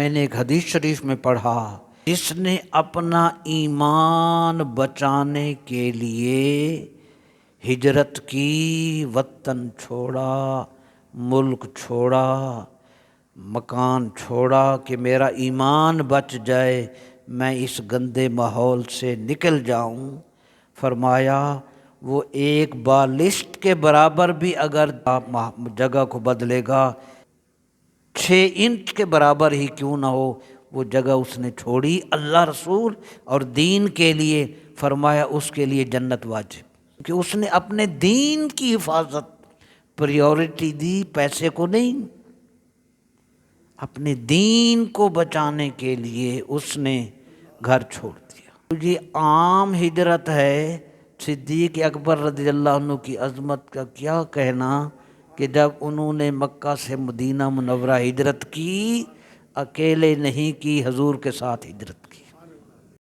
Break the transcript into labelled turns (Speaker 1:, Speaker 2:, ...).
Speaker 1: میں نے ایک حدیث شریف میں پڑھا، جس نے اپنا ایمان بچانے کے لیے ہجرت کی، وطن چھوڑا، ملک چھوڑا، مکان چھوڑا کہ میرا ایمان بچ جائے، میں اس گندے ماحول سے نکل جاؤں، فرمایا وہ ایک بالشت کے برابر بھی اگر جگہ کو بدلے گا، 6 انچ کے برابر ہی کیوں نہ ہو، وہ جگہ اس نے چھوڑی اللہ رسول اور دین کے لیے، فرمایا اس کے لیے جنت واجب، کہ اس نے اپنے دین کی حفاظت پریورٹی دی، پیسے کو نہیں، اپنے دین کو بچانے کے لیے اس نے گھر چھوڑ دیا۔ یہ عام ہجرت ہے۔ صدیق اکبر رضی اللہ عنہ کی عظمت کا کیا کہنا کہ جب انہوں نے مکہ سے مدینہ منورہ ہجرت کی، اکیلے نہیں کی، حضور کے ساتھ ہجرت کی۔